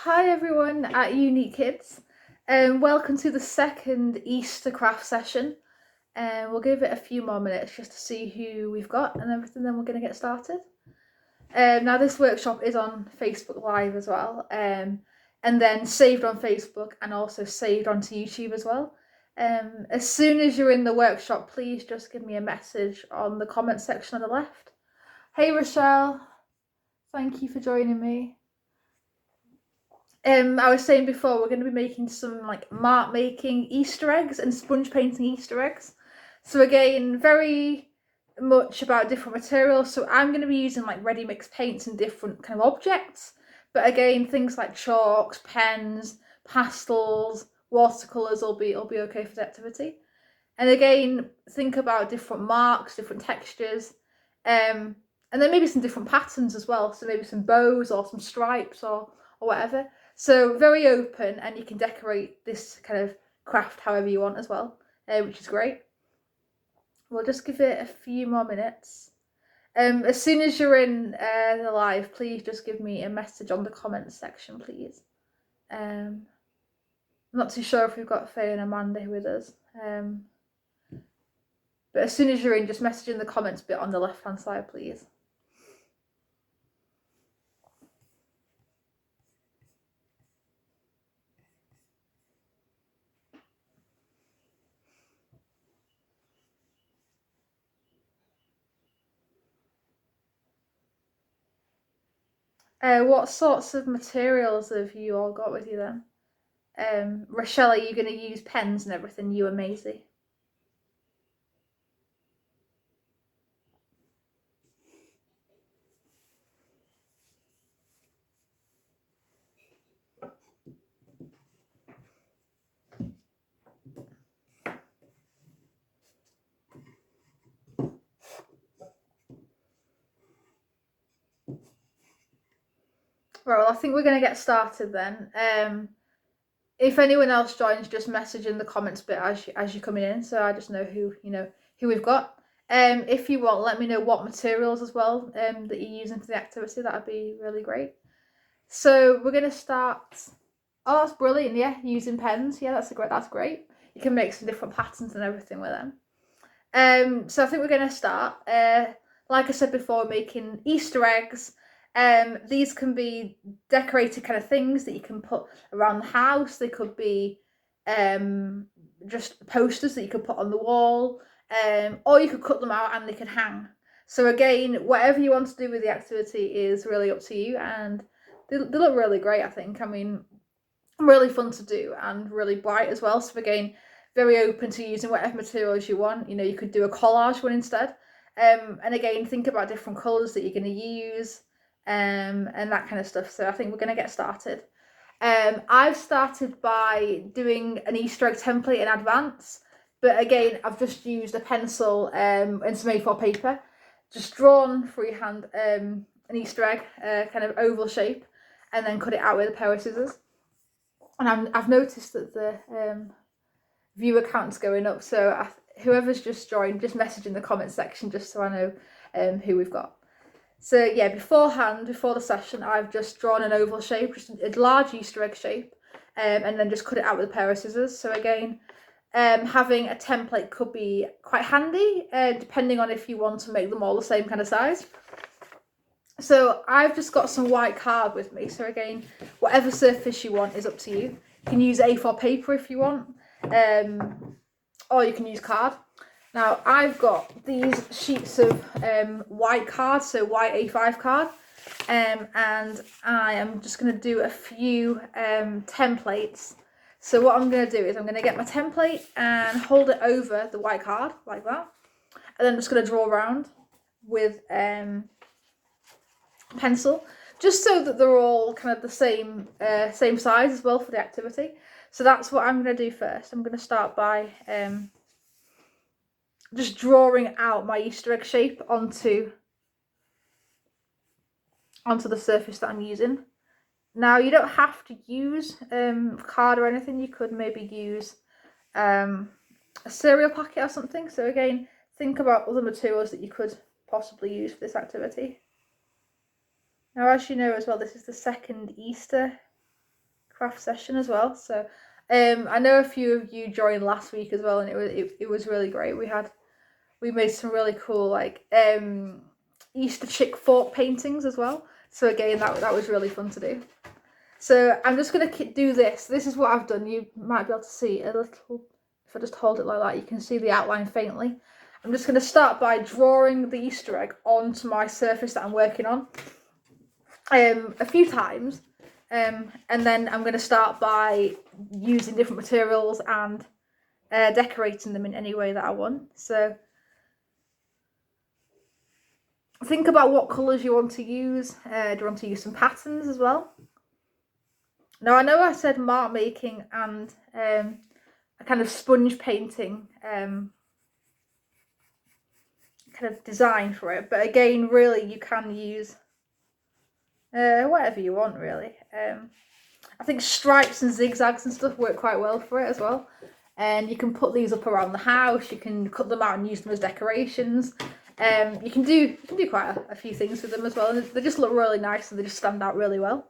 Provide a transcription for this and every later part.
Hi everyone at Unique Kids, and welcome to the second Easter craft session. And we'll give it a few more minutes just to see who we've got and everything, then we're going to get started. Now this workshop is on Facebook Live as well, and then saved on Facebook and also saved onto YouTube as well. As soon as you're in the workshop, please just give me a message on the comment section on the left. Hey Rochelle, thank you for joining me. I was saying before, we're going to be making some like mark making Easter eggs and sponge painting Easter eggs. So again, very much about different materials. So I'm going to be using like ready mixed paints and different kind of objects. But again, things like chalks, pens, pastels, watercolours will be okay for the activity. And again, think about different marks, different textures, and then maybe some different patterns as well. So maybe some bows or some stripes or whatever. So very open, and you can decorate this kind of craft however you want as well, which is great. We'll just give it a few more minutes. As soon as you're in the live, please just give me a message on the comments section, please. I'm not too sure if we've got Faye and Amanda with us. But as soon as you're in, just message in the comments bit on the left-hand side, please. What sorts of materials have you all got with you then? Rochelle, are you going to use pens and everything, you and Maisie? Right, well, I think we're going to get started then. If anyone else joins, just message in the comments bit as you're coming in, so I just know who we've got. If you want, let me know what materials as well that you're using for the activity. That'd be really great. So we're going to start. Oh, that's brilliant! Yeah, using pens. Yeah, that's great. You can make some different patterns and everything with them. So I think we're going to start. Like I said before, making Easter eggs. These can be decorated kind of things that you can put around the house. They could be just posters that you could put on the wall, or you could cut them out and they could hang. So again, whatever you want to do with the activity is really up to you, and they look really great, I think. I mean, really fun to do and really bright as well. So again, very open to using whatever materials you want. You know, you could do a collage one instead. And again, think about different colours that you're going to use, and that kind of stuff. So I think we're going to get started. I've started by doing an Easter egg template in advance, but again, I've just used a pencil and some A4 paper, just drawn freehand an Easter egg, kind of oval shape, and then cut it out with a pair of scissors. And I've noticed that the viewer count's going up, so whoever's just joined, just message in the comment section just so I know who we've got. So yeah, beforehand, before the session, I've just drawn an oval shape, just a large Easter egg shape, and then just cut it out with a pair of scissors. So again, having a template could be quite handy, depending on if you want to make them all the same kind of size. So I've just got some white card with me. So again, whatever surface you want is up to you. You can use A4 paper if you want, or you can use card. Now I've got these sheets of white card, so white A5 card, and I am just going to do a few templates. So what I'm going to do is I'm going to get my template and hold it over the white card like that, and then I'm just going to draw around with pencil, just so that they're all kind of the same size as well for the activity. So that's what I'm going to do first. I'm going to start by just drawing out my Easter egg shape onto the surface that I'm using. Now you don't have to use card or anything. You could maybe use a cereal packet or something. So again, think about other materials that you could possibly use for this activity. Now, as you know as well, this is the second Easter craft session as well. So I know a few of you joined last week as well, and it was really great. We made some really cool like Easter chick fork paintings as well. So again, that was really fun to do. So I'm just going to do this. This is what I've done. You might be able to see a little, if I just hold it like that, you can see the outline faintly. I'm just going to start by drawing the Easter egg onto my surface that I'm working on a few times. And then I'm going to start by using different materials and decorating them in any way that I want. So think about what colours you want to use. Do you want to use some patterns as well? Now I know I said mark making and a kind of sponge painting kind of design for it, but again, really you can use whatever you want, really. I think stripes and zigzags and stuff work quite well for it as well, and you can put these up around the house. You can cut them out and use them as decorations. You can do quite a few things with them as well, and they just look really nice and they just stand out really well.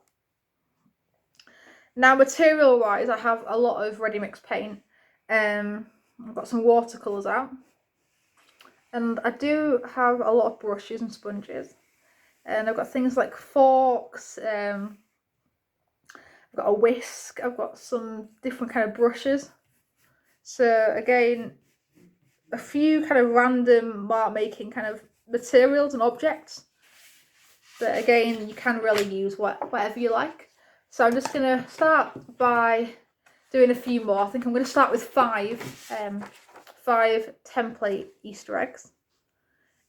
Now, material wise, I have a lot of ready mix paint. I've got some watercolours out, and I do have a lot of brushes and sponges, and I've got things like forks, I've got a whisk, I've got some different kind of brushes. So again, a few kind of random mark making kind of materials and objects, but again, you can really use whatever you like. So I'm just going to start by doing a few more. I think I'm going to start with five template Easter eggs,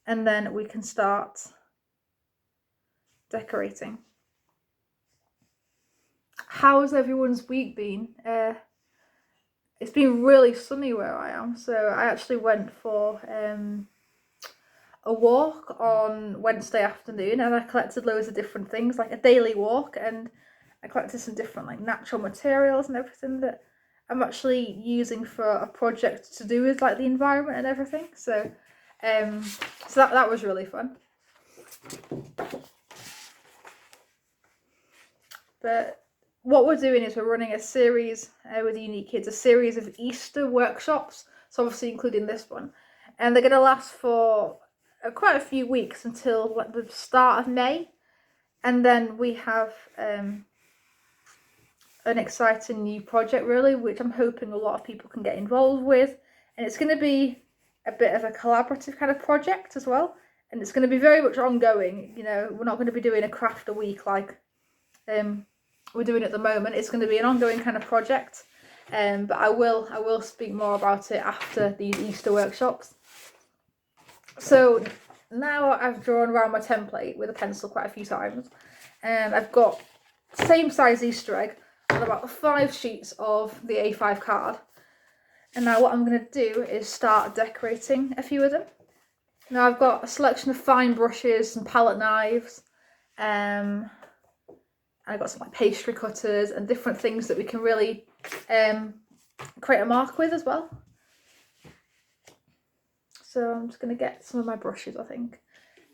and then we can start decorating. How's everyone's week been? It's been really sunny where I am, so I actually went for a walk on Wednesday afternoon, and I collected loads of different things, like a daily walk, and I collected some different like natural materials and everything that I'm actually using for a project to do with like the environment and everything. So that was really fun. But what we're doing is we're running a series with Unique Kids, a series of Easter workshops, so obviously including this one, and they're going to last for quite a few weeks until like the start of May, and then we have an exciting new project really, which I'm hoping a lot of people can get involved with, and it's going to be a bit of a collaborative kind of project as well, and it's going to be very much ongoing. You know, we're not going to be doing a craft a week like we're doing at the moment. It's going to be an ongoing kind of project, but I will speak more about it after these Easter workshops. So now I've drawn around my template with a pencil quite a few times, and I've got same size Easter egg on about 5 sheets of the A5 card. And now what I'm going to do is start decorating a few of them. Now I've got a selection of fine brushes and palette knives, I've got some like pastry cutters and different things that we can really create a mark with as well. So I'm just going to get some of my brushes, I think.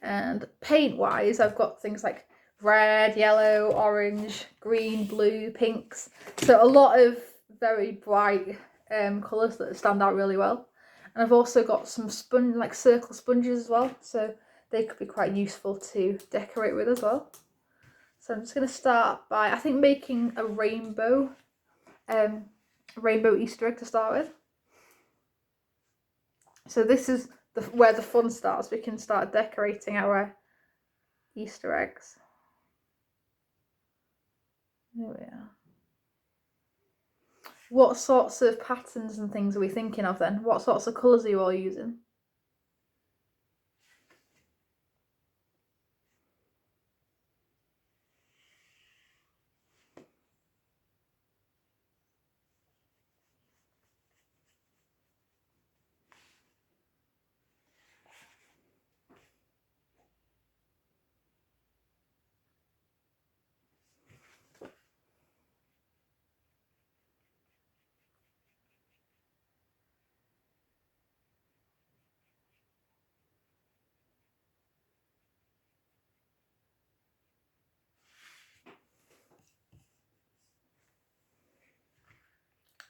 And paint wise, I've got things like red, yellow, orange, green, blue, pinks. So a lot of very bright colours that stand out really well. And I've also got some like circle sponges as well, so they could be quite useful to decorate with as well. So I'm just going to start by, I think, making a rainbow Easter egg to start with. So this is where the fun starts. We can start decorating our Easter eggs. There we are. What sorts of patterns and things are we thinking of then? What sorts of colours are you all using?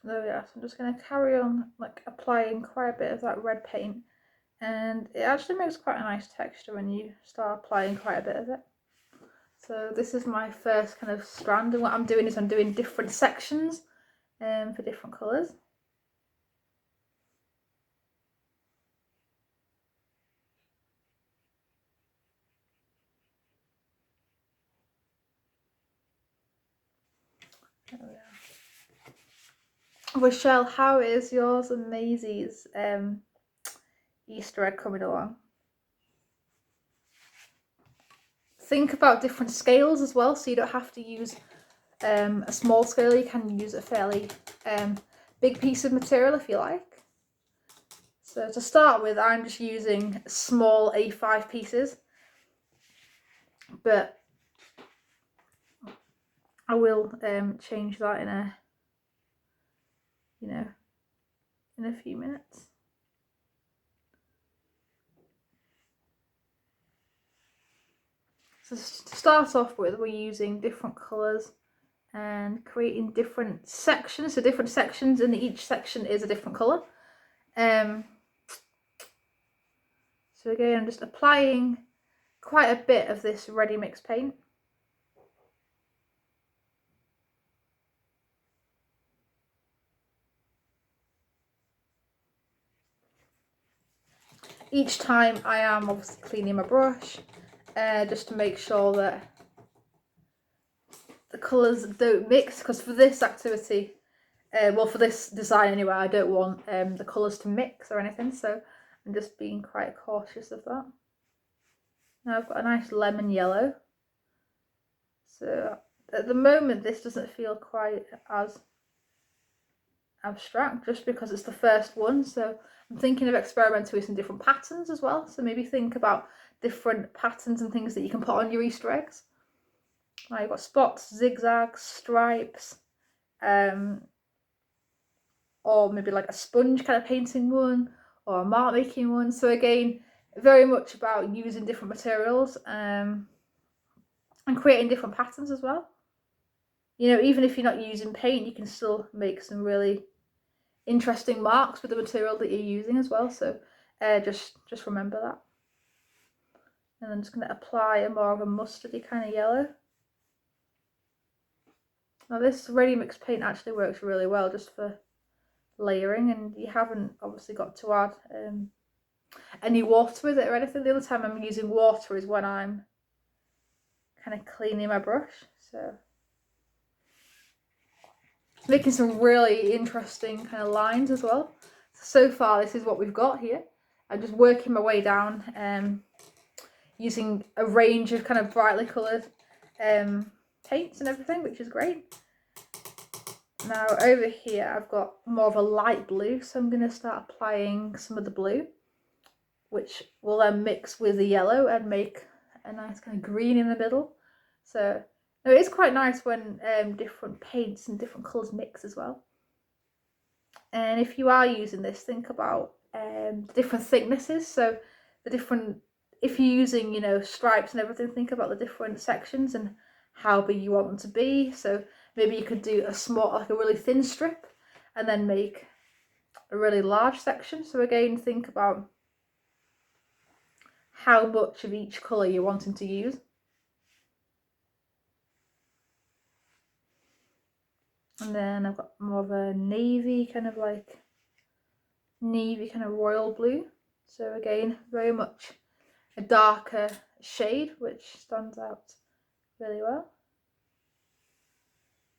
There we are. So I'm just going to carry on like applying quite a bit of that red paint, and it actually makes quite a nice texture when you start applying quite a bit of it. So this is my first kind of strand, and what I'm doing is I'm doing different sections for different colours. There we are. Rochelle, how is yours and Maisie's Easter egg coming along? Think about different scales as well, so you don't have to use a small scale. You can use a fairly big piece of material if you like. So to start with, I'm just using small A5 pieces, but I will change that in a in a few minutes. So to start off with, we're using different colours and creating different sections. So different sections, and each section is a different colour. So again, I'm just applying quite a bit of this ready mix paint. Each time I am obviously cleaning my brush, just to make sure that the colours don't mix, because for this activity, well, for this design anyway, I don't want the colours to mix or anything, so I'm just being quite cautious of that. Now I've got a nice lemon yellow, so at the moment this doesn't feel quite as abstract, just because it's the first one. So I'm thinking of experimenting with some different patterns as well, so maybe think about different patterns and things that you can put on your Easter eggs. Now you've got spots, zigzags, stripes, or maybe like a sponge kind of painting one, or a mark making one. So again, very much about using different materials and creating different patterns as well. You know, even if you're not using paint, you can still make some really interesting marks with the material that you're using as well. So just remember that. And I'm just going to apply a more of a mustardy kind of yellow. Now this ready mix paint actually works really well just for layering, and you haven't obviously got to add any water with it or anything. The other time I'm using water is when I'm kind of cleaning my brush. So making some really interesting kind of lines as well. So far this is what we've got here. I'm just working my way down using a range of kind of brightly coloured paints and everything, which is great. Now over here I've got more of a light blue, so I'm going to start applying some of the blue, which will then mix with the yellow and make a nice kind of green in the middle. So it is quite nice when different paints and different colours mix as well. And if you are using this, think about different thicknesses. So the different, if you're using, you know, stripes and everything, think about the different sections and how big you want them to be. So maybe you could do a small, like a really thin strip, and then make a really large section. So again, think about how much of each colour you're wanting to use. And then I've got more of a navy kind of royal blue. So again, very much a darker shade, which stands out really well.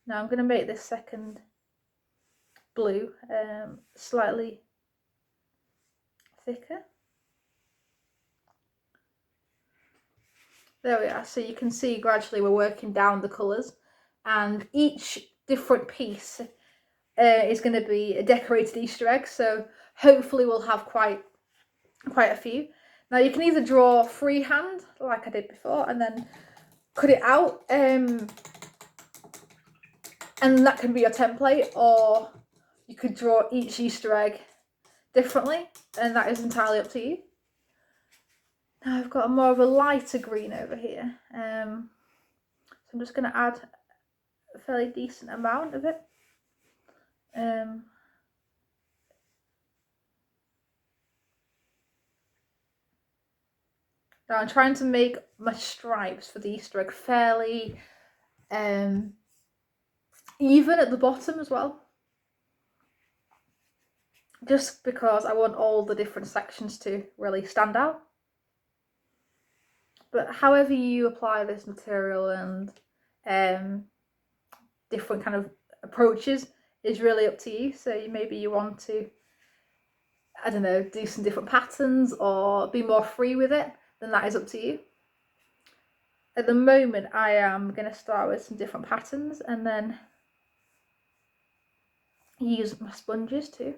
Now I'm going to make this second blue slightly thicker. There we are. So you can see gradually we're working down the colours, and each different piece is going to be a decorated Easter egg. So hopefully we'll have quite a few. Now you can either draw freehand like I did before and then cut it out, and that can be your template, or you could draw each Easter egg differently, and that is entirely up to you. Now I've got more of a lighter green over here, so I'm just going to add a fairly decent amount of it. Now I'm trying to make my stripes for the Easter egg fairly even at the bottom as well, just because I want all the different sections to really stand out. But however you apply this material and different kind of approaches is really up to you. So maybe you want to, I don't know, do some different patterns or be more free with it, then that is up to you. At the moment, I am going to start with some different patterns and then use my sponges too.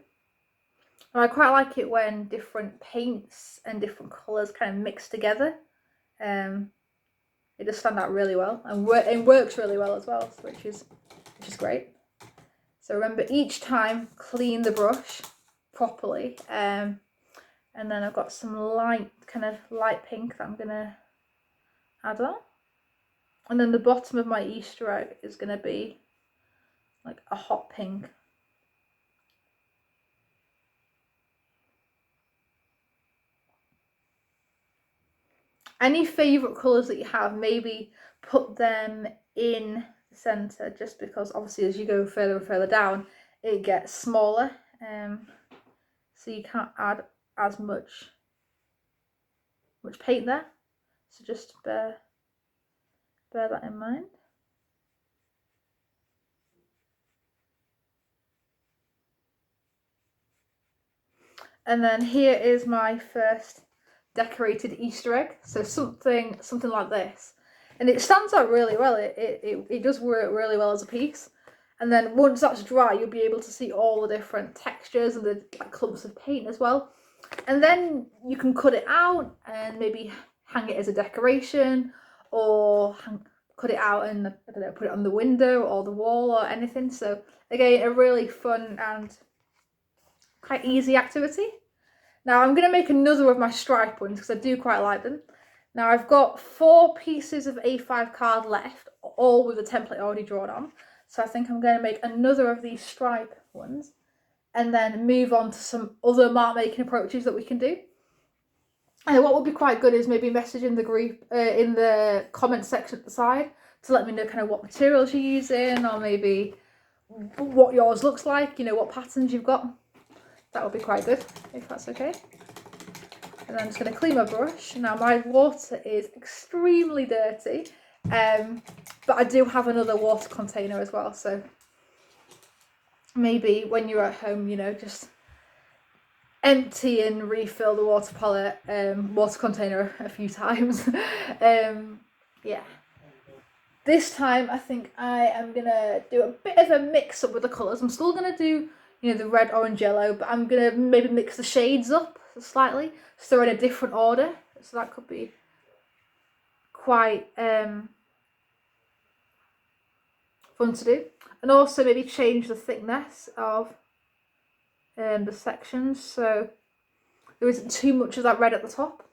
And I quite like it when different paints and different colours kind of mix together. It does stand out really well and it works really well as well, which is great. So remember, each time clean the brush properly, and then I've got some light pink that I'm gonna add on, and then the bottom of my Easter egg is gonna be like a hot pink. Any favourite colours that you have, maybe put them in the centre, just because obviously as you go further and further down it gets smaller, so you can't add as much paint there, so just bear that in mind. And then here is my first decorated Easter egg, so something like this, and it stands out really well. It does work really well as a piece. And then once that's dry, you'll be able to see all the different textures and the clumps of paint as well. And then you can cut it out and maybe hang it as a decoration, or cut it out and, I don't know, put it on the window or the wall or anything. So again, a really fun and quite easy activity. Now I'm going to make another of my stripe ones because I do quite like them. Now I've got 4 pieces of A5 card left, all with the template already drawn on. So I think I'm going to make another of these stripe ones and then move on to some other mark making approaches that we can do. And what would be quite good is maybe message in the group, in the comment section at the side, to let me know kind of what materials you're using, or maybe what yours looks like, you know, what patterns you've got. That would be quite good, if that's okay. And I'm just going to clean my brush. Now my water is extremely dirty, but I do have another water container as well, so maybe when you're at home, you know, just empty and refill the water container a few times. Yeah. This time I think I am gonna do a bit of a mix up with the colours. I'm still gonna do, you know, the red, orange, yellow, but I'm gonna maybe mix the shades up slightly, so they're in a different order. So that could be quite fun to do. And also maybe change the thickness of the sections, so there isn't too much of that red at the top.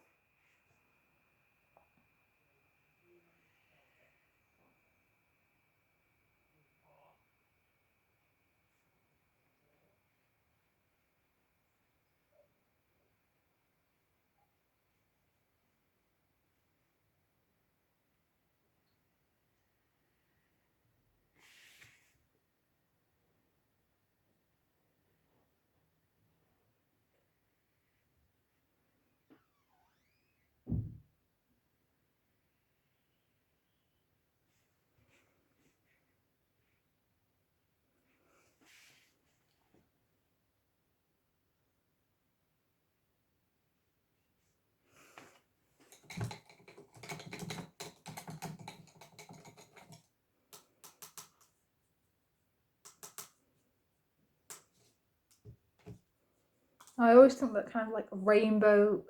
I always think that kind of like rainbow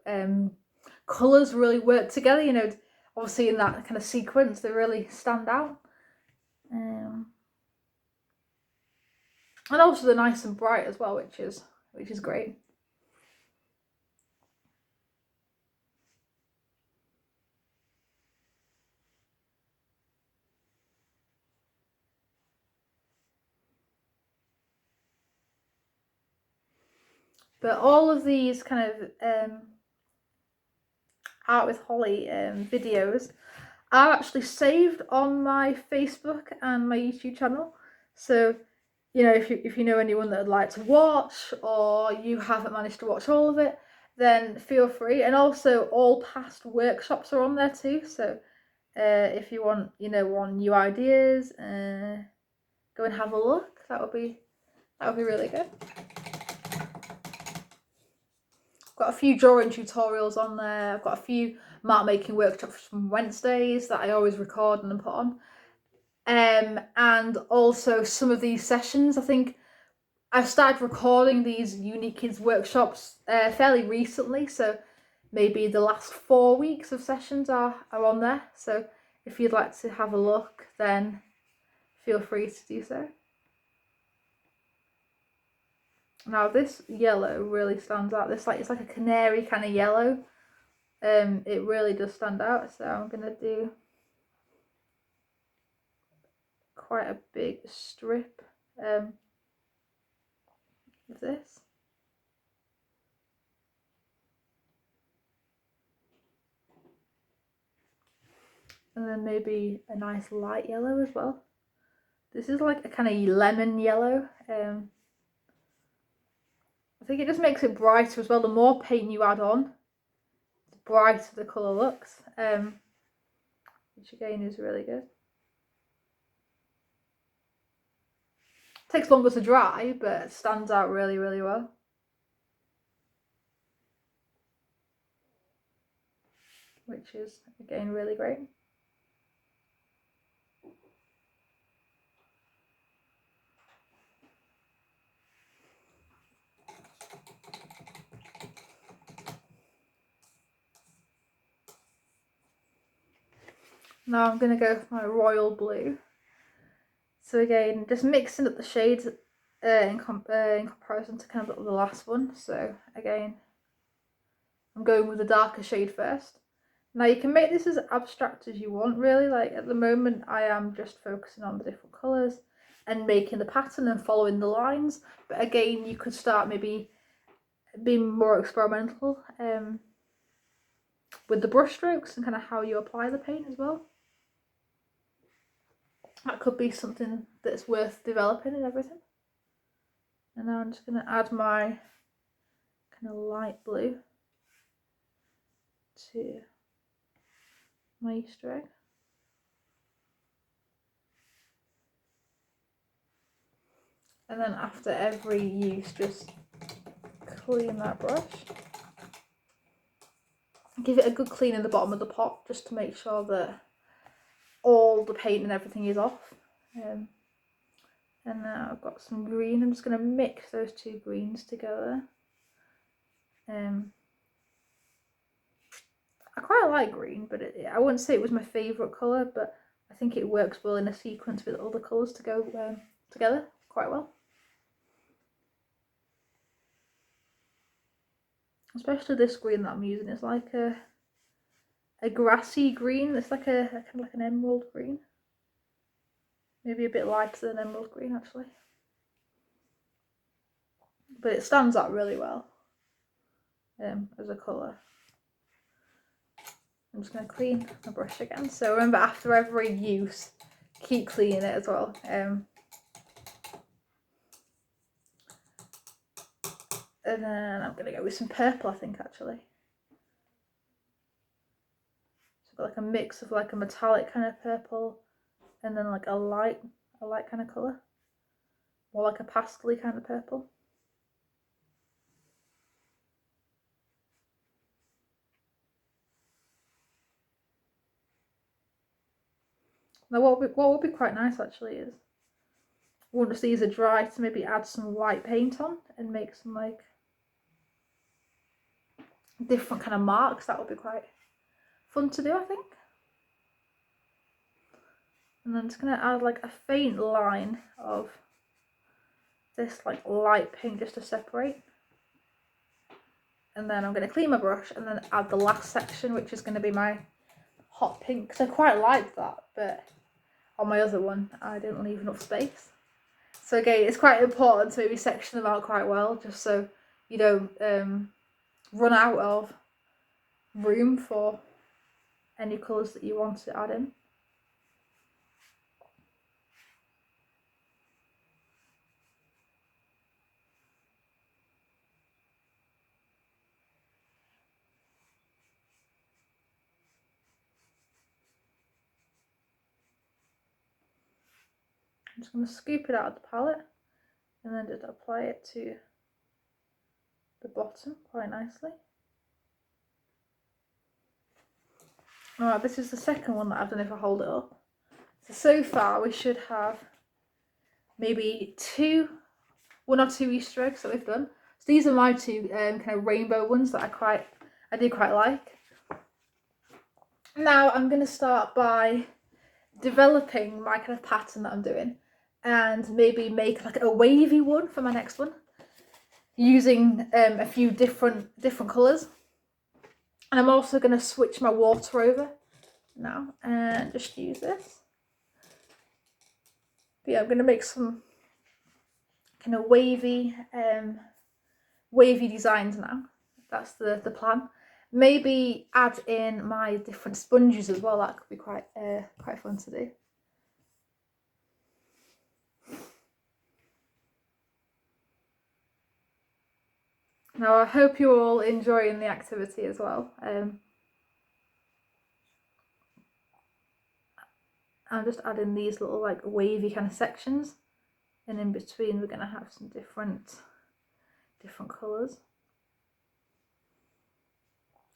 colours really work together, you know, obviously in that kind of sequence they really stand out. And also they're nice and bright as well, which is great. But all of these kind of Art with Holly videos are actually saved on my Facebook and my YouTube channel. So, you know, if you know anyone that would like to watch, or you haven't managed to watch all of it, then feel free. And also all past workshops are on there too. So if you want, you know, new ideas, go and have a look. That would be really good. Got a few drawing tutorials on there. I've got a few mark making workshops from Wednesdays that I always record and put on. And also some of these sessions, I think I've started recording these Uni Kids workshops fairly recently, so maybe the last 4 weeks of sessions are on there. So if you'd like to have a look, then feel free to do so. Now this yellow really stands out. It's like a canary kind of yellow. It really does stand out. So I'm gonna do quite a big strip of this. And then maybe a nice light yellow as well. This is like a kind of lemon yellow. I think it just makes it brighter as well. The more paint you add on, the brighter the colour looks, which again is really good. It takes longer to dry, but it stands out really, really well. Which is, again, really great. Now I'm going to go for my royal blue. So again, just mixing up the shades in comparison to kind of the last one. So again, I'm going with the darker shade first. Now you can make this as abstract as you want, really. Like at the moment I am just focusing on the different colours and making the pattern and following the lines. But again, you could start maybe being more experimental with the brush strokes and kind of how you apply the paint as well. That could be something that's worth developing and everything. And now I'm just going to add my kind of light blue to my Easter egg. And then after every use, just clean that brush. Give it a good clean in the bottom of the pot just to make sure that all the paint and everything is off. And now I've got some green. I'm just going to mix those two greens together. I quite like green, but I wouldn't say it was my favourite colour, but I think it works well in a sequence with other colours to go together quite well. Especially this green that I'm using. It's like a grassy green. It's like kind of like an emerald green. Maybe a bit lighter than emerald green actually. But it stands out really well as a colour. I'm just going to clean my brush again. So remember, after every use, keep cleaning it as well. And then I'm going to go with some purple, I think, actually. So I've got like a mix of like a metallic kind of purple and then like a light kind of colour. More like a pastel-y kind of purple. Now what would be quite nice actually is, once these are dry, to maybe add some white paint on and make some like different kind of marks. That would be quite fun to do, I think. And then I'm just going to add like a faint line of this like light pink just to separate. And then I'm going to clean my brush and then add the last section, which is going to be my hot pink, because I quite like that, but on my other one I didn't leave enough space. So again, it's quite important to maybe section them out quite well, just so you don't run out of room for any colours that you want to add in. I'm just going to scoop it out of the palette and then just apply it to the bottom quite nicely. Alright, this is the second one that I've done if I hold it up. So far we should have maybe one or two Easter eggs that we've done. So these are my two kind of rainbow ones that I do quite like. Now I'm going to start by developing my kind of pattern that I'm doing, and maybe make like a wavy one for my next one using a few different colours. And I'm also going to switch my water over now and just use this. But yeah, I'm going to make some kind of wavy designs now. That's the plan. Maybe add in my different sponges as well. That could be quite fun to do. Now I hope you're all enjoying the activity as well. I'm just adding these little like wavy kind of sections, and in between we're going to have some different colours.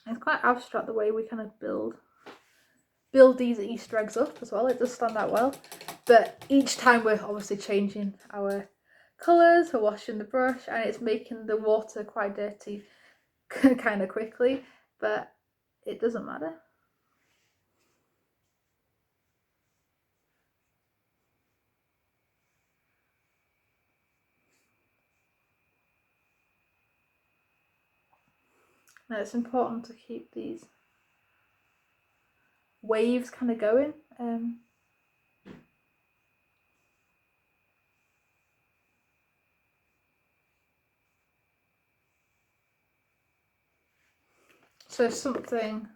It's quite abstract the way we kind of build these Easter eggs up as well. It does stand out well, but each time we're obviously changing our colours, we're washing the brush, and it's making the water quite dirty kind of quickly, but it doesn't matter. Now it's important to keep these waves kind of going. So something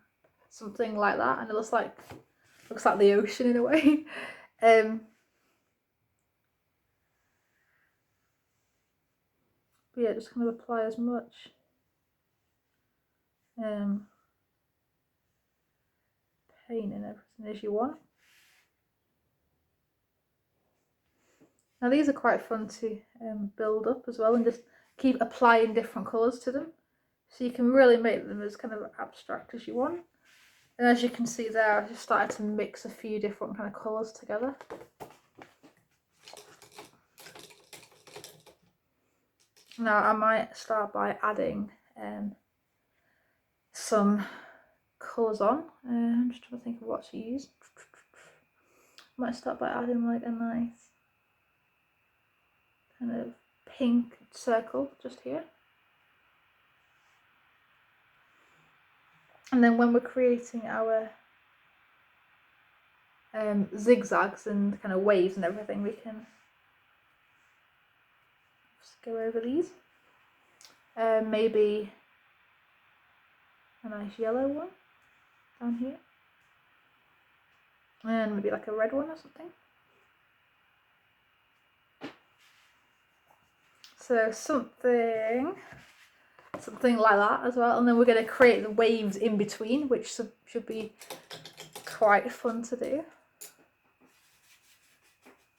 like that, and it looks like the ocean in a way. But yeah, just kind of apply as much paint and everything as you want. Now these are quite fun to build up as well, and just keep applying different colours to them, so you can really make them as kind of abstract as you want. And as you can see there, I've just started to mix a few different kind of colours together. Now I might start by adding some colours on. I'm just trying to think of what to use. I might start by adding like a nice kind of pink circle just here. And then when we're creating our zigzags and kind of waves and everything, we can just go over these. Maybe a nice yellow one down here, and maybe like a red one or something. So something like that as well, and then we're going to create the waves in between, which should be quite fun to do.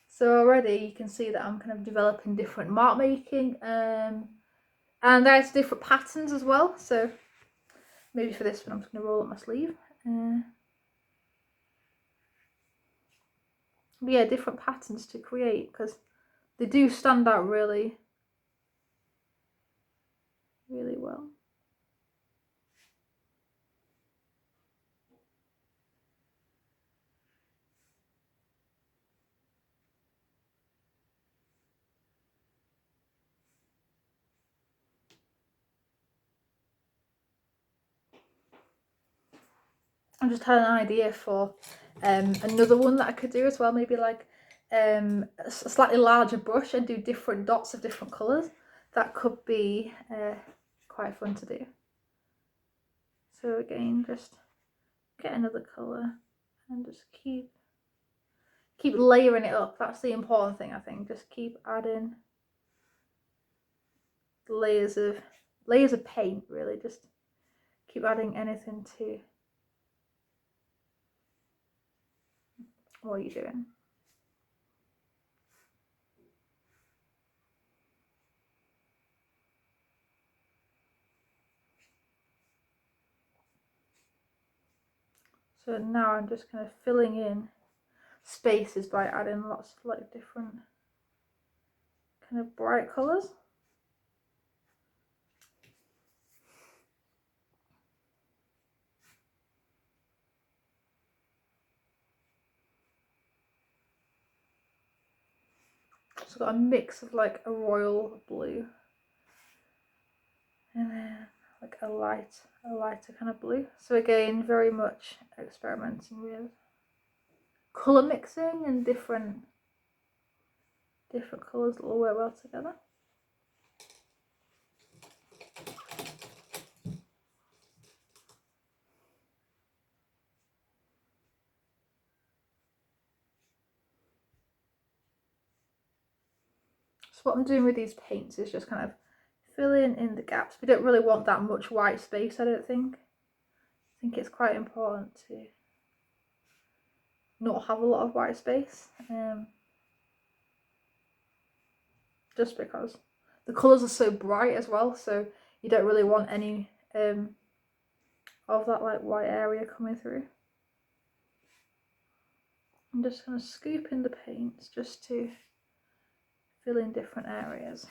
So already you can see that I'm kind of developing different mark making, and there's different patterns as well. So maybe for this one I'm just going to roll up my sleeve. But yeah, different patterns to create, because they do stand out really well. I just had an idea for another one that I could do as well, maybe like a slightly larger brush and do different dots of different colours. that could be quite fun to do. So again, just get another colour and just keep layering it up. That's the important thing, I think. Just keep adding layers of paint, really. Just keep adding anything to what you're doing. So now I'm just kind of filling in spaces by adding lots of like different kind of bright colours. So I've got a mix of like a royal blue and then like a lighter kind of blue. So again, very much experimenting with colour mixing and different colours that all work well together. So what I'm doing with these paints is just kind of filling in the gaps. We don't really want that much white space, I don't think. I think it's quite important to not have a lot of white space, just because the colours are so bright as well, so you don't really want any of that like white area coming through. I'm just going to scoop in the paints just to fill in different areas.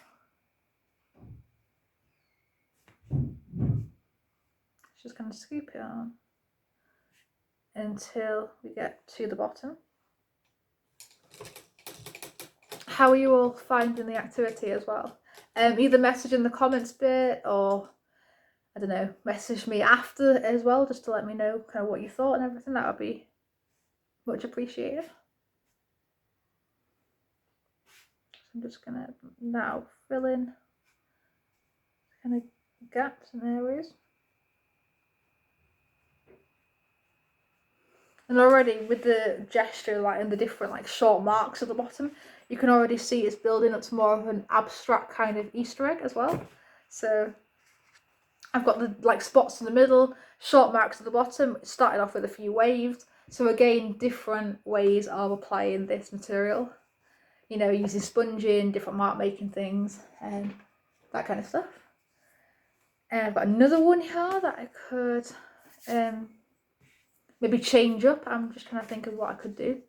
Just going to scoop it on until we get to the bottom. How are you all finding the activity as well? Either message in the comments bit, or I don't know, message me after as well, just to let me know kind of what you thought and everything. That would be much appreciated. I'm just gonna now fill in kind of gaps and areas. And already with the gesture, like, and the different like short marks at the bottom, you can already see it's building up to more of an abstract kind of Easter egg as well. So I've got the like spots in the middle, short marks at the bottom. It started off with a few waves. So again, different ways of applying this material. You know, using sponging, different mark making things, and that kind of stuff. And I've got another one here that I could maybe change up. I'm just trying to think of what I could do.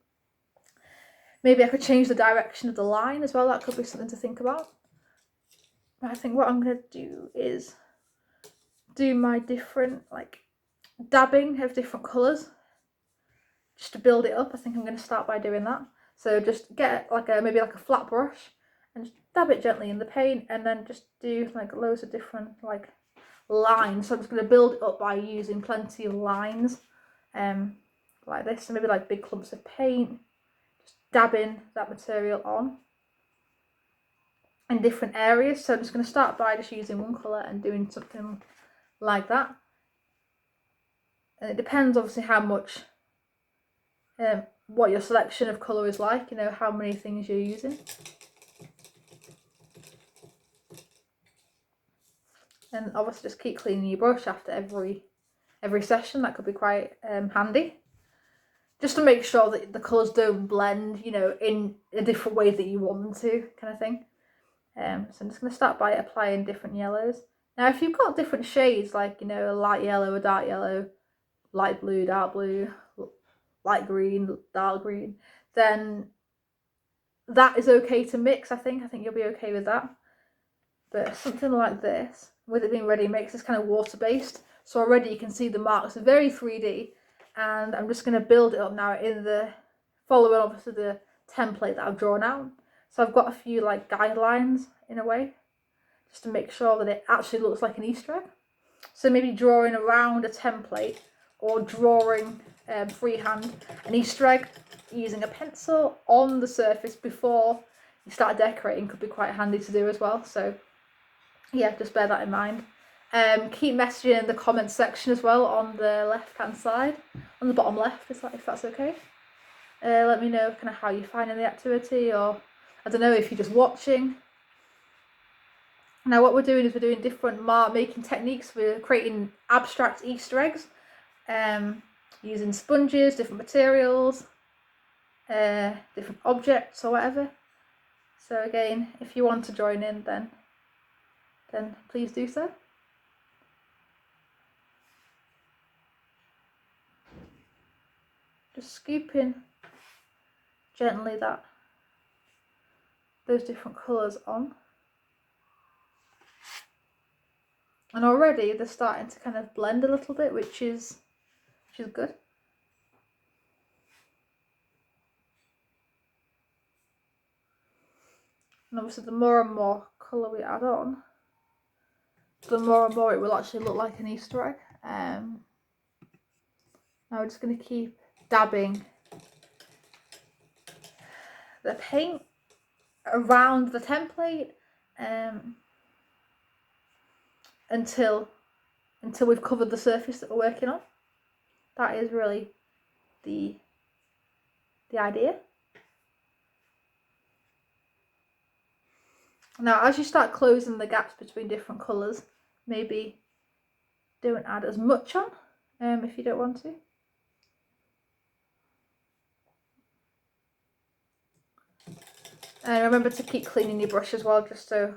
Maybe I could change the direction of the line as well. That could be something to think about. But I think what I'm going to do is do my different like dabbing of different colours just to build it up. I think I'm going to start by doing that. So just get like maybe like a flat brush and just dab it gently in the paint, and then just do like loads of different like lines. So I'm just going to build it up by using plenty of lines like this. So maybe like big clumps of paint, just dabbing that material on in different areas. So I'm just going to start by just using one colour and doing something like that. And it depends obviously how much what your selection of colour is like, you know, how many things you're using. And obviously just keep cleaning your brush after every session. That could be quite handy, just to make sure that the colours don't blend, you know, in a different way that you want them to, kind of thing. So I'm just going to start by applying different yellows. Now if you've got different shades, like, you know, a light yellow, a dark yellow, light blue, dark blue, light green, dark green, then that is okay to mix. I think you'll be okay with that. But something like this, with it being ready mix, is kind of water based, so already you can see the marks are very 3D. And I'm just going to build it up now in the following obviously the template that I've drawn out. So I've got a few like guidelines in a way, just to make sure that it actually looks like an Easter egg. So maybe drawing around a template, or drawing freehand an Easter egg using a pencil on the surface before you start decorating could be quite handy to do as well. So yeah, just bear that in mind. Keep messaging in the comment section as well on the left hand side, on the bottom left, if that's okay. Let me know kind of how you're finding the activity, or I don't know if you're just watching. Now what we're doing is we're doing different mark making techniques. We're creating abstract Easter eggs, using sponges, different materials, different objects or whatever. So again, if you want to join in, then please do so. Just scooping gently those different colours on. And already they're starting to kind of blend a little bit, which is good. And obviously the more and more colour we add on, the more and more it will actually look like an Easter egg. Now we're just going to keep dabbing the paint around the template until we've covered the surface that we're working on. That is really the idea. Now as you start closing the gaps between different colours, maybe don't add as much on if you don't want to. And remember to keep cleaning your brush as well, just so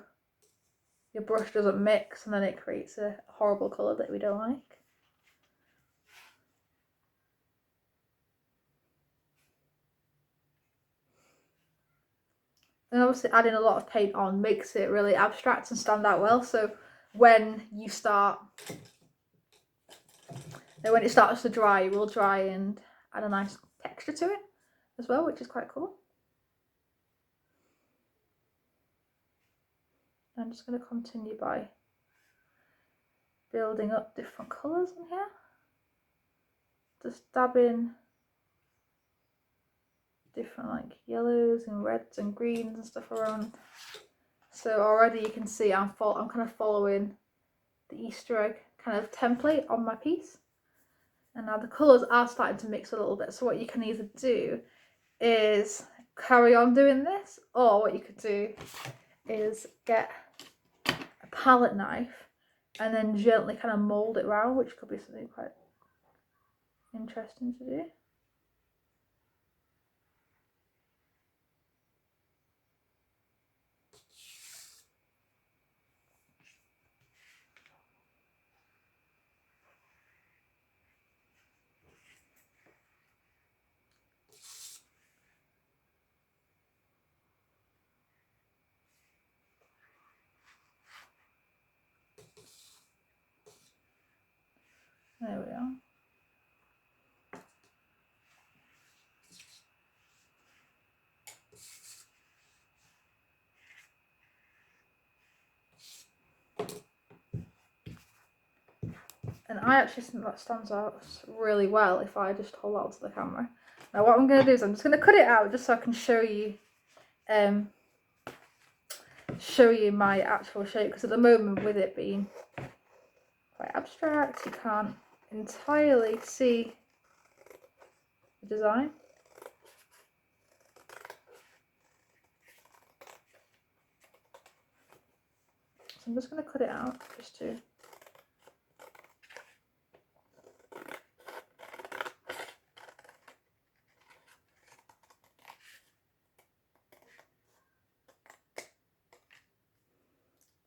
your brush doesn't mix and then it creates a horrible colour that we don't like. And obviously adding a lot of paint on makes it really abstract and stand out well. So when it starts to dry, it will dry and add a nice texture to it as well, which is quite cool. I'm just going to continue by building up different colours in here. Just dabbing different like yellows and reds and greens and stuff around. So already you can see I'm kind of following the Easter egg kind of template on my piece. And now the colours are starting to mix a little bit. So what you can either do is carry on doing this, or what you could do is get a palette knife and then gently kind of mould it around, which could be something quite interesting to do. There we are. And I actually think that stands out really well if I just hold out to the camera. Now what I'm going to do is I'm just going to cut it out just so I can show you my actual shape, because at the moment with it being quite abstract you can't entirely see the design. So I'm just going to cut it out just to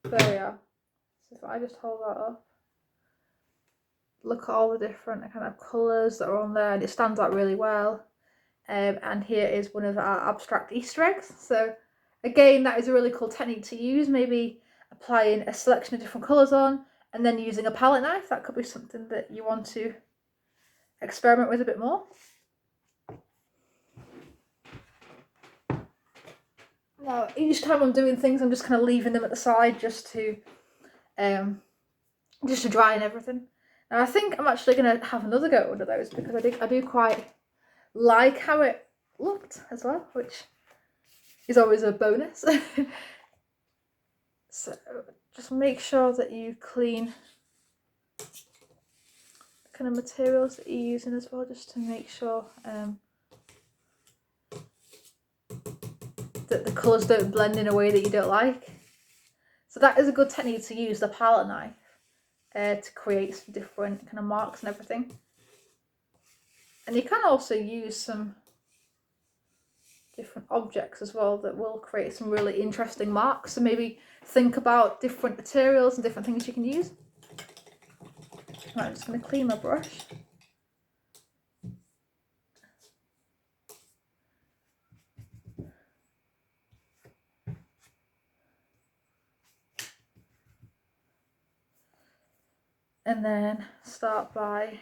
there we are. So if I just hold that up, look at all the different kind of colours that are on there, and it stands out really well. And here is one of our abstract Easter eggs. So again, that is a really cool technique to use, maybe applying a selection of different colours on and then using a palette knife. That could be something that you want to experiment with a bit more. Now, each time I'm doing things, I'm just kind of leaving them at the side just to dry and everything. Now I think I'm actually going to have another go under those, because I do quite like how it looked as well, which is always a bonus. So just make sure that you clean the kind of materials that you're using as well, just to make sure that the colours don't blend in a way that you don't like. So that is a good technique to use, the palette knife, to create some different kind of marks and everything. And you can also use some different objects as well that will create some really interesting marks. So maybe think about different materials and different things you can use. Right, I'm just going to clean my brush. And then start by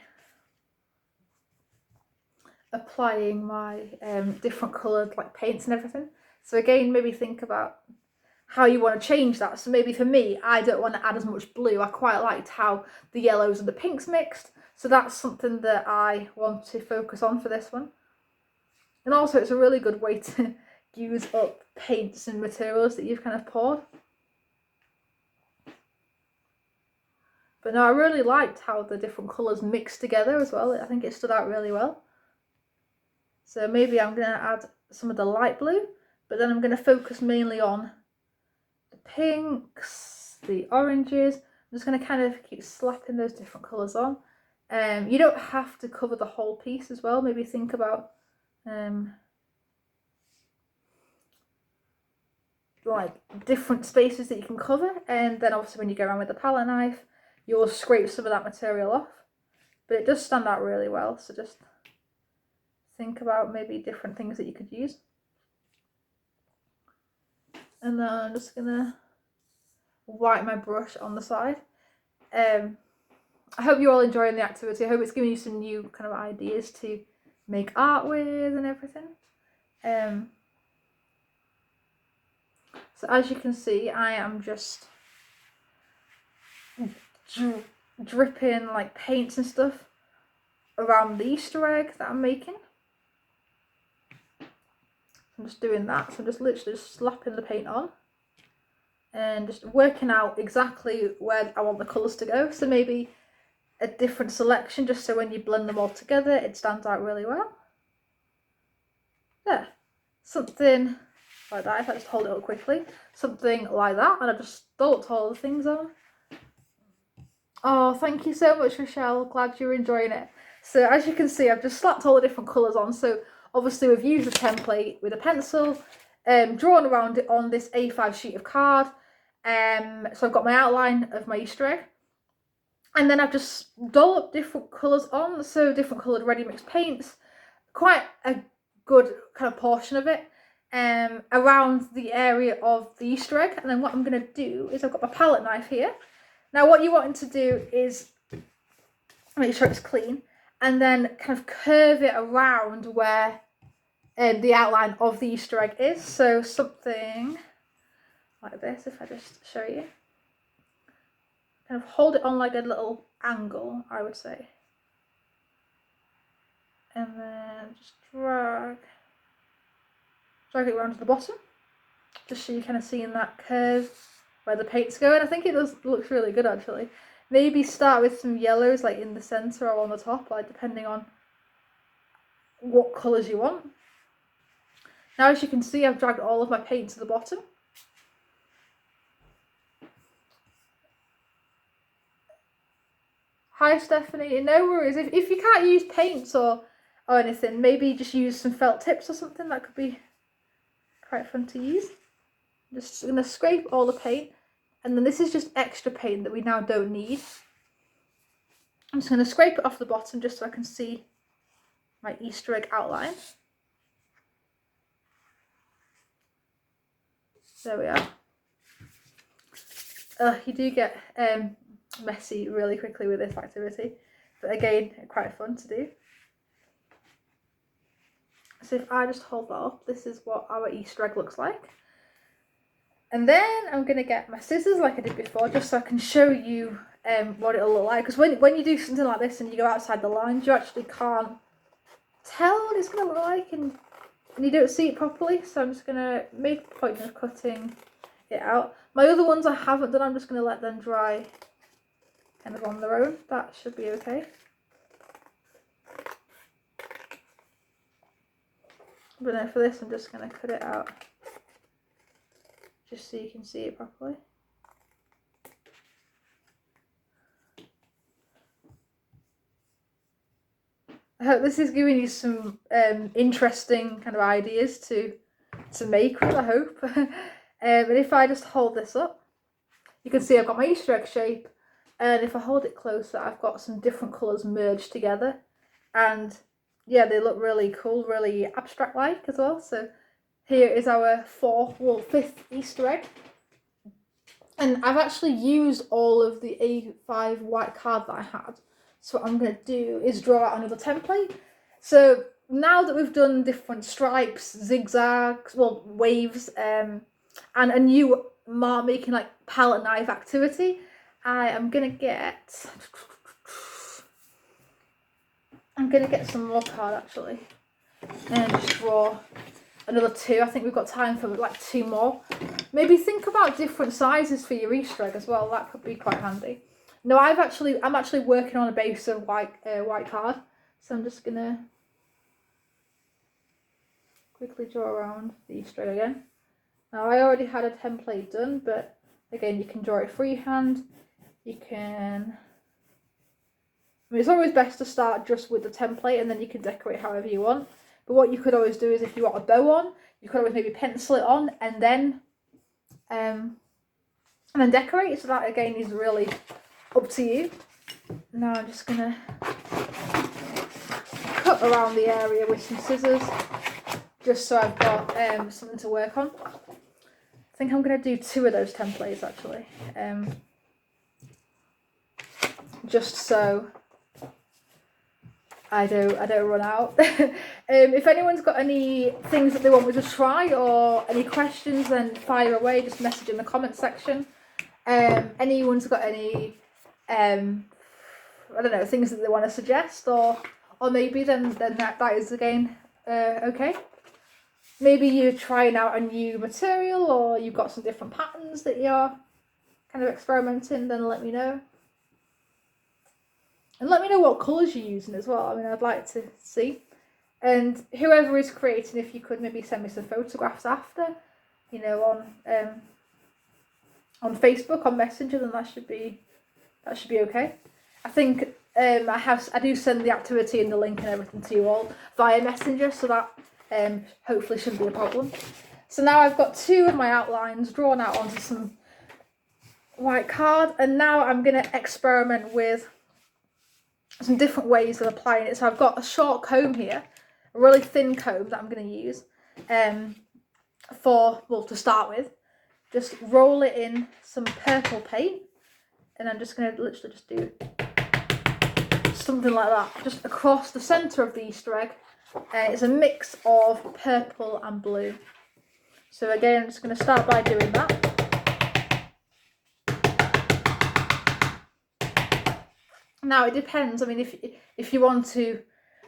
applying my different coloured like paints and everything. So again, maybe think about how you want to change that. So maybe for me, I don't want to add as much blue. I quite liked how the yellows and the pinks mixed. So that's something that I want to focus on for this one. And also it's a really good way to use up paints and materials that you've kind of poured. But no, I really liked how the different colours mixed together as well. I think it stood out really well. So maybe I'm going to add some of the light blue, but then I'm going to focus mainly on the pinks, the oranges. I'm just going to kind of keep slapping those different colours on. You don't have to cover the whole piece as well. Maybe think about like different spaces that you can cover, and then obviously when you go around with the palette knife, you'll scrape some of that material off. But it does stand out really well, so just think about maybe different things that you could use. And then I'm just gonna wipe my brush on the side. I hope you're all enjoying the activity. I hope it's giving you some new kind of ideas to make art with and everything. So as you can see, I am just dripping like paints and stuff around the Easter egg that I'm making. I'm just doing that, so I'm just literally just slapping the paint on and just working out exactly where I want the colours to go. So maybe a different selection, just so when you blend them all together it stands out really well. Yeah, something like that. If I just hold it up quickly, something like that, and I just dolloped all the things on. Oh, thank you so much, Rochelle. Glad you're enjoying it. So as you can see, I've just slapped all the different colours on. So obviously we've used the template with a pencil, drawn around it on this A5 sheet of card. So I've got my outline of my Easter egg. And then I've just dolloped different colours on, so different coloured ready mixed paints, quite a good kind of portion of it, around the area of the Easter egg. And then what I'm going to do is I've got my palette knife here. Now what you want to do is make sure it's clean and then kind of curve it around where the outline of the Easter egg is. So something like this, if I just show you. Kind of hold it on like a little angle, I would say. And then just drag it around to the bottom, just so you're kind of seeing that curve where the paint's going. I think it looks really good actually. Maybe start with some yellows like in the centre or on the top, like depending on what colours you want. Now as you can see, I've dragged all of my paint to the bottom. Hi Stephanie, no worries. If you can't use paints or anything, maybe just use some felt tips or something. That could be quite fun to use. Just going to scrape all the paint, and then this is just extra paint that we now don't need. I'm just going to scrape it off the bottom just so I can see my Easter egg outline. There we are. You do get messy really quickly with this activity, but again, quite fun to do. So if I just hold that up, this is what our Easter egg looks like. And then I'm going to get my scissors like I did before, just so I can show you what it'll look like. Because when you do something like this and you go outside the lines, you actually can't tell what it's going to look like and you don't see it properly. So I'm just going to make a point of cutting it out. My other ones I haven't done, I'm just going to let them dry kind of on their own. That should be okay. But then for this, I'm just going to cut it out just so you can see it properly. I hope this is giving you some interesting kind of ideas to make with, I hope. And if I just hold this up, you can see I've got my Easter egg shape, and if I hold it closer, I've got some different colours merged together, and yeah, they look really cool, really abstract-like as well. So here is our fifth Easter egg, and I've actually used all of the A5 white card that I had. So what I'm going to do is draw out another template. So now that we've done different stripes, zigzags, well, waves, and a new mark making like palette knife activity, I am going to get some more card actually, and just draw another 2. I think we've got time for like 2 more. Maybe think about different sizes for your Easter egg as well. That could be quite handy. No, I'm actually working on a base of white card, so I'm just gonna quickly draw around the Easter egg again. Now I already had a template done, but again you can draw it freehand. You can. I mean, it's always best to start just with the template, and then you can decorate however you want. But what you could always do is, if you want a bow on, you could always maybe pencil it on and then decorate. So that again is really up to you. Now I'm just gonna cut around the area with some scissors, just so I've got something to work on. I think I'm gonna do 2 of those templates actually, just so I don't run out. If anyone's got any things that they want me to try or any questions, then fire away. Just message in the comment section. Anyone's got any I don't know, things that they want to suggest, or maybe then that is again okay. Maybe you're trying out a new material, or you've got some different patterns that you're kind of experimenting, then let me know. And let me know what colours you're using as well. I mean, I'd like to see. And whoever is creating, if you could maybe send me some photographs after, you know, on Facebook, on Messenger, then that should be okay. I think I do send the activity and the link and everything to you all via Messenger, so that hopefully shouldn't be a problem. So now I've got 2 of my outlines drawn out onto some white card, and now I'm going to experiment with some different ways of applying it. So I've got a short comb here, a really thin comb that I'm going to use to start with. Just roll it in some purple paint, and I'm just going to literally just do something like that, just across the centre of the Easter egg. It's a mix of purple and blue. So again, I'm just going to start by doing that. Now it depends. I mean, if you want to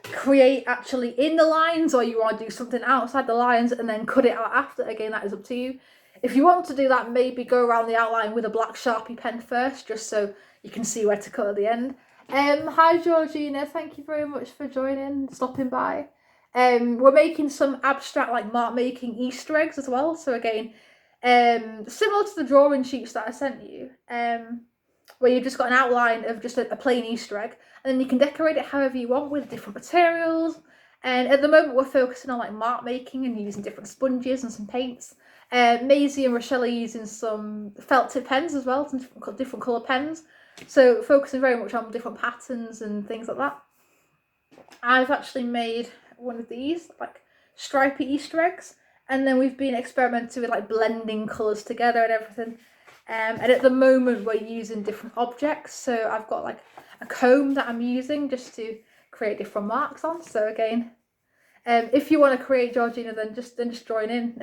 create actually in the lines, or you want to do something outside the lines and then cut it out after, again, that is up to you. If you want to do that, maybe go around the outline with a black Sharpie pen first, just so you can see where to cut at the end. Hi Georgina, thank you very much for joining, stopping by. We're making some abstract like mark making Easter eggs as well. So again, similar to the drawing sheets that I sent you, where you've just got an outline of just a plain Easter egg, and then you can decorate it however you want with different materials. And at the moment we're focusing on like mark making and using different sponges and some paints. Maisie and Rochelle are using some felt tip pens as well, some different colour pens. So focusing very much on different patterns and things like that. I've actually made one of these like stripy Easter eggs, and then we've been experimenting with like blending colours together and everything. And at the moment we're using different objects. So I've got like a comb that I'm using just to create different marks on. So again, if you want to create, Georgina, then just join in.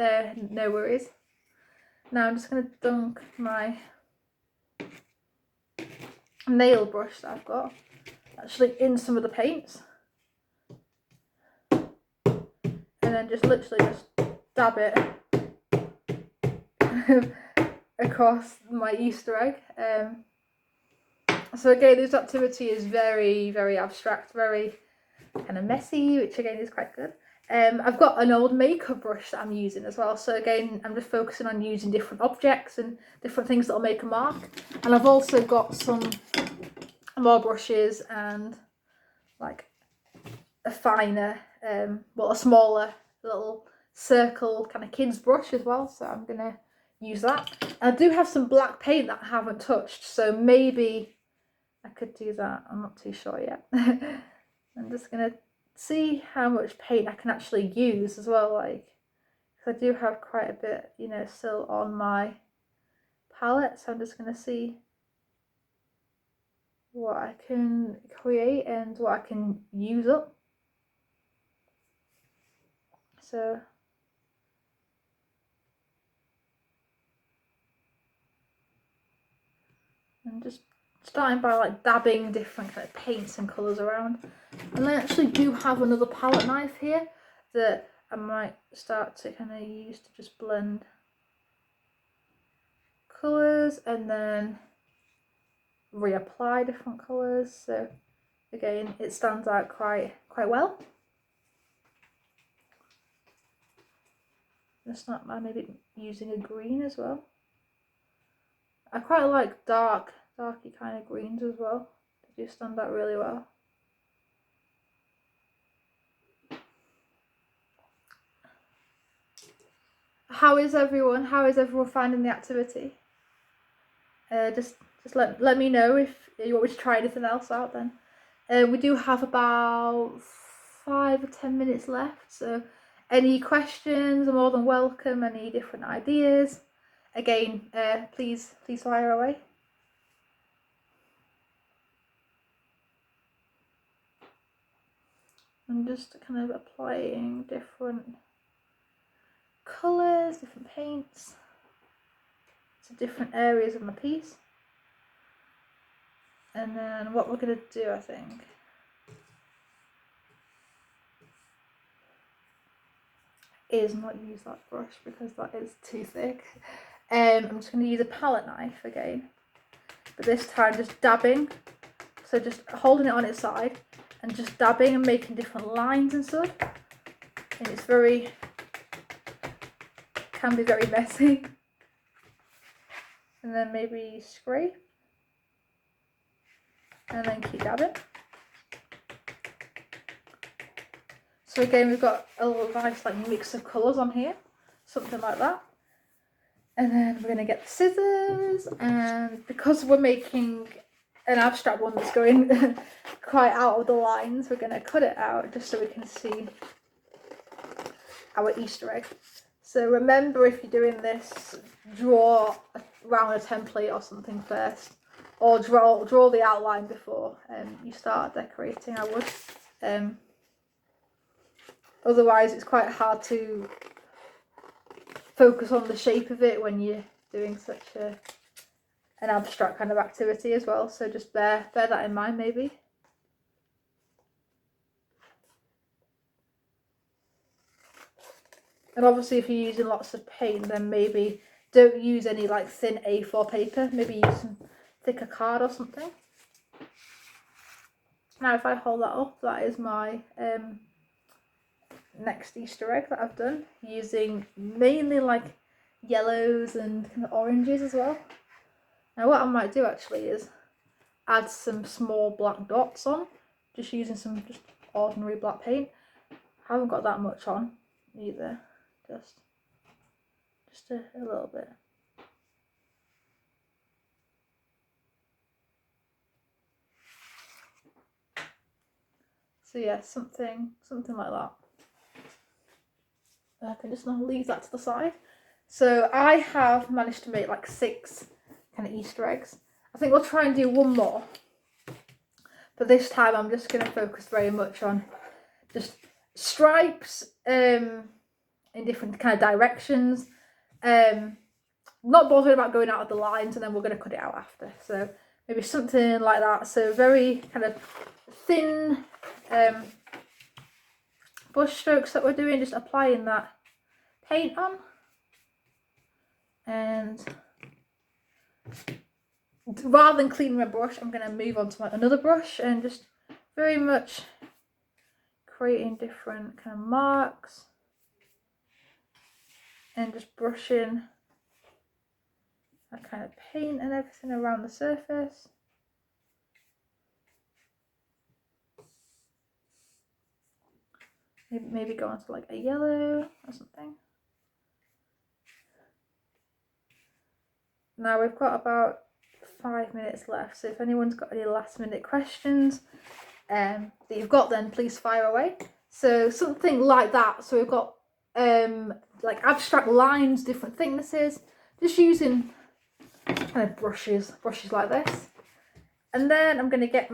No worries. Now I'm just going to dunk my nail brush that I've got actually in some of the paints, and then just literally just dab it across my Easter egg. So again, this activity is very, very abstract, very kind of messy, which again is quite good. I've got an old makeup brush that I'm using as well. So again, I'm just focusing on using different objects and different things that'll make a mark. And I've also got some more brushes and like a finer, well, a smaller little circle kind of kids brush as well. So I'm gonna use that. I do have some black paint that I haven't touched, so maybe I could do that. I'm not too sure yet. I'm just gonna see how much paint I can actually use as well, like, because I do have quite a bit, you know, still on my palette. So I'm just gonna see what I can create and what I can use up. So I'm just starting by like dabbing different kind of paints and colours around. And I actually do have another palette knife here that I might start to kind of use to just blend colours and then reapply different colours. So again, it stands out quite well. Just not mind maybe using a green as well. I quite like darky kind of greens as well. They do stand out really well. How is everyone? How is everyone finding the activity? Just let me know if you want me to try anything else out then. We do have about 5 or 10 minutes left, so any questions are more than welcome, any different ideas. Again, please fire away. I'm just kind of applying different colours, different paints to different areas of my piece. And then what we're going to do, I think, is not use that brush because that is too thick. I'm just going to use a palette knife again, but this time just dabbing, so just holding it on its side and just dabbing and making different lines and stuff. And it's can be very messy. And then maybe scrape and then keep dabbing. So again, we've got a little nice like mix of colours on here, something like that. And then we're going to get the scissors, and because we're making an abstract one that's going quite out of the lines, we're going to cut it out just so we can see our Easter egg. So remember, if you're doing this, draw around a template or something first, or draw the outline before you start decorating, I would. Otherwise it's quite hard to focus on the shape of it when you're doing such an abstract kind of activity as well. So just bear that in mind maybe. And obviously if you're using lots of paint, then maybe don't use any like thin A4 paper, maybe use some thicker card or something. Now if I hold that up, that is my next Easter egg that I've done, using mainly like yellows and kind of oranges as well. Now what I might do actually is add some small black dots on, just using some just ordinary black paint. I haven't got that much on either, just a little bit. So yeah, something like that. I can just now leave that to the side. So I have managed to make like 6 kind of Easter eggs. I think we'll try and do one more, but this time I'm just going to focus very much on just stripes in different kind of directions. Not bothered about going out of the lines, and then we're going to cut it out after. So maybe something like that. So very kind of thin brush strokes that we're doing, just applying that paint on. And rather than cleaning my brush, I'm going to move on to another brush and just very much creating different kind of marks and just brushing that kind of paint and everything around the surface. Maybe go on to like a yellow or something. Now we've got about 5 minutes left, so if anyone's got any last minute questions that you've got, then please fire away. So something like that. So we've got like abstract lines, different thicknesses, just using kind of brushes like this. And then I'm going to get